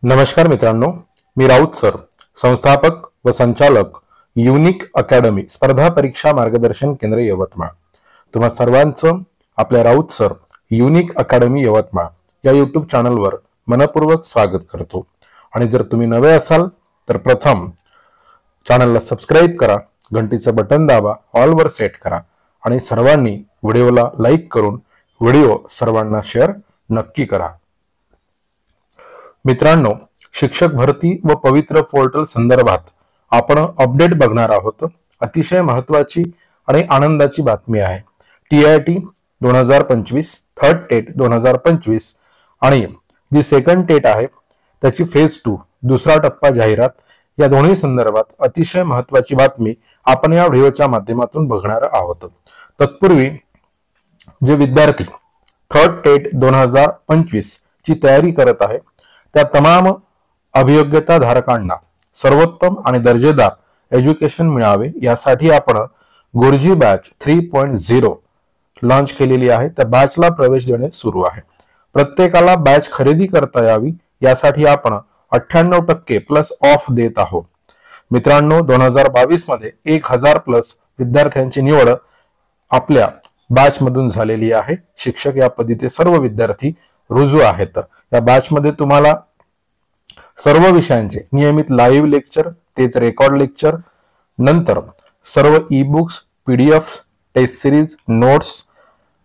नमस्कार मित्रांनो, मी राऊत सर, संस्थापक व संचालक युनिक अकॅडमी स्पर्धा परीक्षा मार्गदर्शन केंद्र यवतमाळ. तुम्हा सर्वांचं आपल्या Raut sir unique academy Yavatmal या यूट्यूब चॅनलवर मनपूर्वक स्वागत करतो. आणि जर तुम्ही नवे असाल तर प्रथम चॅनलला सबस्क्राईब करा, घंटीचं बटन दाबा, ऑलवर सेट करा आणि सर्वांनी व्हिडिओला लाईक करून व्हिडिओ सर्वांना शेअर नक्की करा. मित्रांनो, शिक्षक भरती व पवित्र पोर्टल संदर्भात आपण अपडेट बघणार आहोत. अतिशय महत्त्वाची आणि आनंदाची बातमी आहे. TIT 2025, थर्ड टेट 2025 आणि जी सेकंड टेट आहे त्याची फेज 2 दुसरा टप्पा जाहिरात या दोन्ही संदर्भात अतिशय महत्त्वाची बातमी आपण या व्हिडिओच्या माध्यमातून बघणार आहोत. तत्पूर्वी जे विद्यार्थी थर्ड टेट 2025 ची तयारी करत आहे त्या तमाम अभियोग्यता धारकांना सर्वोत्तम आणि दर्जेदार एज्युकेशन मिळावे यासाठी आपण गुरुजी बॅच 3.0 लॉन्च केलेली आहे. त्या बॅचला प्रवेश देणे सुरू आहे. प्रत्येकाला बॅच खरेदी करता यावी यासाठी आपण 98% प्लस ऑफ देत आहोत. मित्रांनो, 2022 मध्ये 1000 प्लस विद्यार्थ्यांची निवड आपल्या बॅच मधून झालेली आहे. शिक्षक या पद्धतीचे सर्व विद्यार्थी रुजू आहेत. या बॅच मध्ये तुम्हाला सर्व विषयांचे नियमित लाईव्ह लेक्चर, तेच रेकॉर्ड लेक्चर, नंतर सर्व e books, PDF, test series, notes,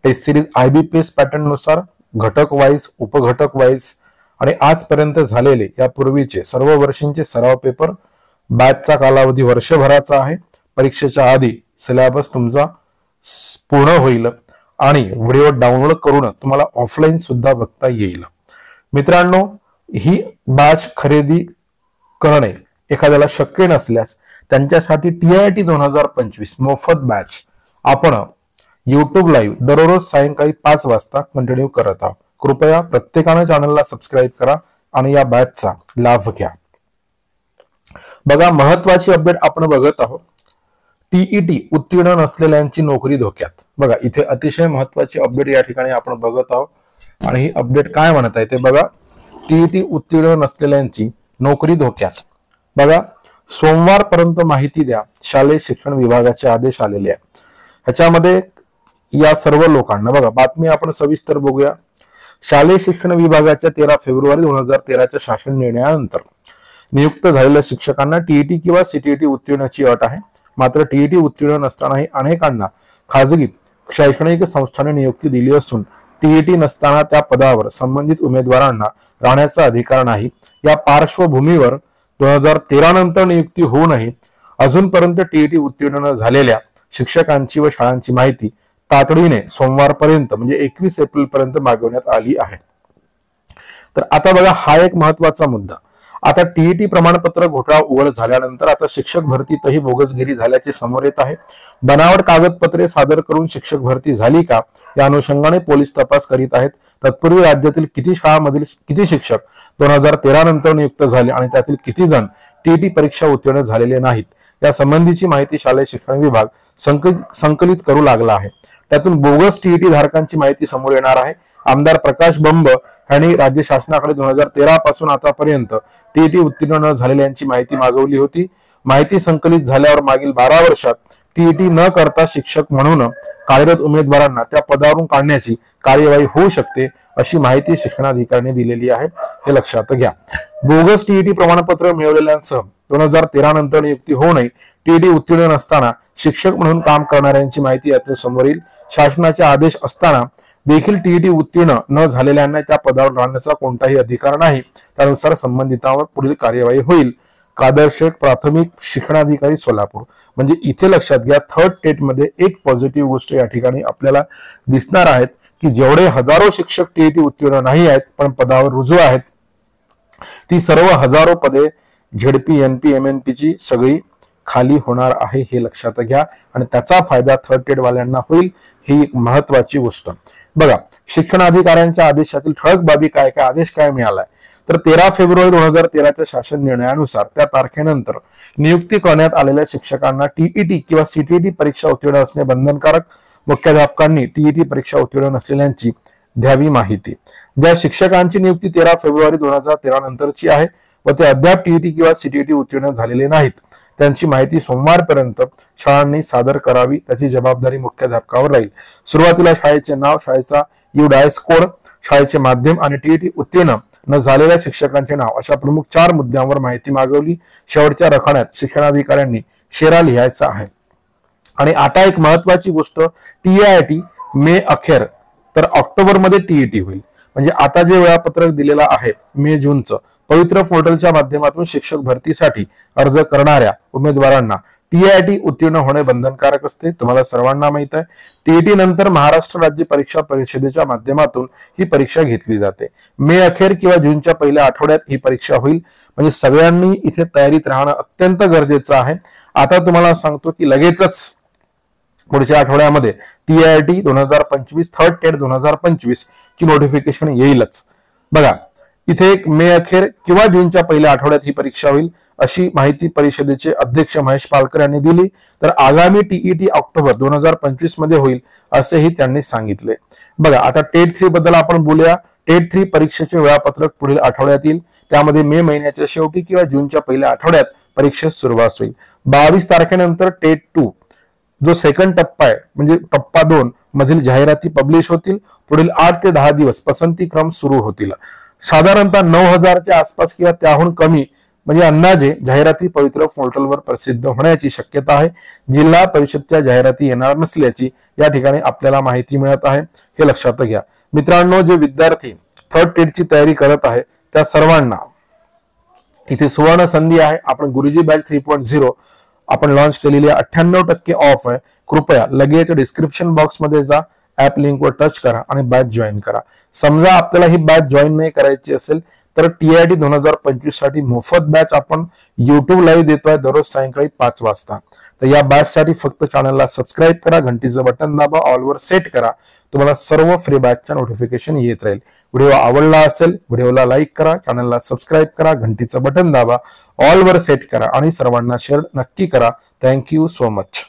test series IBPS pattern नुसार घटक वाईज, उपघटक वाईज आणि आजपर्यंत झालेले या पूर्वीचे सर्व वर्षांचे सराव पेपर. बॅचचा कालावधी वर्षभराचा आहे. परीक्षेच्या आधी सिलेबस तुमचा पूर्ण होईल आणि व्हिडिओ डाउनलोड करून तुम्हाला ऑफलाईन सुद्धा बघता येईल. मित्रांनो, ही बॅच खरेदी करणे एखाद्याला शक्य नसल्यास त्यांच्यासाठी TIT 2025 मोफत बॅच आपण YouTube लाईव्ह दररोज सायंकाळी 5 वाजता कंटिन्यू करत आहोत. कृपया प्रत्येकाने चॅनलला सबस्क्राईब करा आणि या बॅचचा लाभ घ्या. बघा, महत्वाची अपडेट आपण बघत आहोत. TET उत्तीर्ण नसलेल्यांची नोकरी धोक्यात. बघा, इथे अतिशय महत्वाची अपडेट या ठिकाणी आपण बघत आहोत आणि ही अपडेट काय म्हणत आहे ते बघा. TET उत्तीर्ण नसलेल्यांची नोकरी धोक्यात. बघा, सोमवारपर्यंत माहिती द्या, शालेय शिक्षण विभागाचे आदेश आलेले आहे. ह्याच्यामध्ये या सर्व लोकांना बघा बातमी आपण सविस्तर बघूया. शालेय शिक्षण विभागाच्या 13 फेब्रुवारी 2013 शासन निर्णयानंतर नियुक्त झालेल्या शिक्षकांना TET किंवा CTET उत्तीर्णाची अट आहे. मात्र TET उत्तीर्ण नसतानाही अनेकांना खाजगी शैक्षणिक संस्थांनी नियुक्ती दिली असून TET नसताना त्या पदावर संबंधित उमेदवारांना राहण्याचा अधिकार नाही. या पार्श्वभूमीवर 2013 नंतर नियुक्ती होऊनही अजूनपर्यंत TET उत्तीर्ण न झालेल्या शिक्षकांची व शाळांची माहिती तातडीने सोमवारपर्यंत म्हणजे 21 एप्रिल पर्यंत मागवण्यात आली आहे. तर आता बघा, हा एक महत्वाचा मुद्दा. आता TET प्रमाणपत्र घोटाळा उघड झाल्यानंतर आता शिक्षक भरतीतही बोगसगिरी झाल्याचे समोर येत आहे. बनावट कागदपत्रे सादर करून शिक्षक भरती झाली का या अनुषंगाने पोलीस तपास करीत आहेत. तत्पूर्वी राज्यातील किती शाळांमधील किती शिक्षक 2013 नंतर नियुक्त झाले आणि त्यातील किती जण TET परीक्षा उत्तीर्ण झालेले नाहीत या संबंधीची माहिती शालेय शिक्षण विभाग संकलित करू लागला आहे. त्यातून बोगस TET धारकांची माहिती समोर येणार आहे. आमदार प्रकाश बंब यांनी राज्य शासनाकडे 2013 पासून आतापर्यंत TET उत्तीर्ण न झालेल्यांची माहिती मागवली होती. माहिती संकलित झाल्यावर मागील 12 वर्षात TET न करता शिक्षक म्हणून कार्यरत उमेदवारांना त्या पदावरून काढण्याची कार्यवाही होऊ शकते अशी माहिती शिक्षणाधिकाऱ्यांनी दिलेली आहे. हे लक्षात घ्या. बोगस TET प्रमाणपत्र मिळवलेल्यांसह 2013 नंतर नियुक्ती होऊनही TET उत्तीर्ण नसताना शिक्षक म्हणून काम करणाऱ्यांची माहिती यातून समोर येईल. शासनाचे आदेश असताना देखील TET उत्तीर्ण न झालेल्यांना त्या पदावर राहण्याचा कोणताही अधिकार नाही. त्यानुसार संबंधितांवर पुढील कार्यवाही होईल. कादरशेख, प्राथमिक शिक्षणाधिकारी, सोलापूर. म्हणजे इथे लक्षात घ्या, थर्ड टेट मध्ये एक पॉझिटिव्ह गोष्ट या ठिकाणी आपल्याला दिसणार आहेत की जेवढे हजारो शिक्षक TET उत्तीर्ण नाही आहेत पण पदावर रुजू आहेत, ती सर्व हजारो पदे ZP, NP, MNP ची सगळी खाली होणार आहे. हे लक्षात घ्या आणि त्याचा फायदा थर्ड टेट वाल्यांना होईल. ही एक महत्वाची गोष्ट. बघा, शिक्षणाधिकाऱ्यांच्या आदेशातील ठळक बाबी काय काय, आदेश काय मिळालाय तर 13 फेब्रुवारी 2013 शासन निर्णयानुसार त्या तारखेनंतर नियुक्ती करण्यात आलेल्या शिक्षकांना TET किंवा CTET परीक्षा उत्तीर्ण असणे बंधनकारक. मुख्याध्यापकांनी TET परीक्षा उत्तीर्ण नसलेल्यांची द्यावी माहिती। ज्या शिक्षकांची नियुक्ती 13 फेब्रुवारी 2013 नंतरची आहे व ते अद्याप टीईटी किंवा सीटीईटी उत्तीर्ण झालेले नाहीत, त्यांची माहिती सोमवारपर्यंत शाळांनी सादर करावी। त्याची जबाबदारी मुख्याध्यापकावर राहील। सुरुवातीला शाळेचे नाव, शाळेचा UDIS कोड, शाळेचे माध्यम आणि टीईटी उत्तीर्ण न झालेल्या शिक्षकांचे नाव अशा प्रमुख 4 मुद्द्यांवर माहिती मागवली। शेवटच्या रखान्यात शिक्षणाधिकाऱ्यांनी शेरा लिहायचा आहे। आणि आता एक महत्वाची गोष्ट, TIT मे अखेर तर ऑक्टोबर मध्ये टीईटी होईल। म्हणजे आता जे वेळापत्रक दिलेलं आहे मे जूनचं, पवित्र पोर्टलच्या माध्यमातून शिक्षक भरतीसाठी अर्ज करणाऱ्या उमेदवारांना TIT उत्तीर्ण होणे बंधनकारक असते। तुम्हाला सर्वांना माहित आहे, टीईटी नंतर महाराष्ट्र राज्य परीक्षा परिषदेच्या माध्यमातून ही परीक्षा घेतली जाते। मे अखेर किंवा जूनच्या पहिल्या आठवड्यात ही परीक्षा होईल। म्हणजे सगळ्यांनी इथे तयारीत राहणं अत्यंत गरजेचं आहे। आता तुम्हाला सांगतो की लगेचच पुढच्या आठवड्यामध्ये TIT 2025 थर्ड टेट 2025 ची नोटिफिकेशन येईलच। बघा इथे एक मे अखेर किंवा जूनच्या पहिल्या आठवड्यात ही परीक्षा होईल अशी माहिती परिषदेचे अध्यक्ष महेश पालकर यांनी दिली। तर आगामी TET ऑक्टोबर 2025 मध्ये होईल असेही त्यांनी सांगितले। बघा आता टेट 3 बद्दल आपण बोलूया। टेट 3 परीक्षेचे वेळापत्रक पुढील आठवड्यात येईल। त्यामध्ये मे महिन्याच्या शेवटी किंवा जूनच्या पहिल्या आठवड्यात परीक्षेस सुरुवात होईल। 22 तारखेनंतर टेट 2 जो सेकंड टप्पा आहे म्हणजे टप्पा 2 मधील जाहिराती पब्लिश होतील। पुढील 8 ते 10 दिवस पसंती क्रम सुरू होतील। साधारणतः 9000च्या आसपास किंवा त्याहून कमी म्हणजे अंदाजे जाहिराती पवित्र पोर्टलवर प्रसिद्ध होण्याची शक्यता आहे। जिल्हा परिषदच्या जाहिराती येणार नसल्याची या ठिकाणी आपल्याला माहिती मिळत आहे, हे लक्षात घ्या। मित्रांनो, जे विद्यार्थी थर्ड टेटची तयारी करत आहे त्या सर्वांना इथे सुवर्ण संधी आहे। आपण गुरुजी बॅच 3.0 आपण लॉन्च केलेली 98% ऑफ आहे। कृपया लगेच डिस्क्रिप्शन बॉक्स मध्ये जा, ऍप लिंक वर टच करा आणि बॅच जॉईन करा। समजा आपल्याला ही बॅच जॉईन नाही करायची असेल तर TIT 2025 साठी मोफत बॅच आपण YouTube लाईव्ह देतोय दररोज सायंकाळी 5 वाजता। तर या बॅच साठी फक्त चॅनलला सबस्क्राईब करा, घंटीचं बटन दाबा, ऑल वर सेट करा, तुम्हाला सर्व फ्री बॅचच्या नोटिफिकेशन येत राहील। व्हिडिओ आवडला असेल व्हिडिओला लाईक करा, चॅनलला सबस्क्राईब करा, घंटीचं बटन दाबा, ऑल वर सेट करा आणि सर्वांना शेअर नक्की करा। Thank you so much.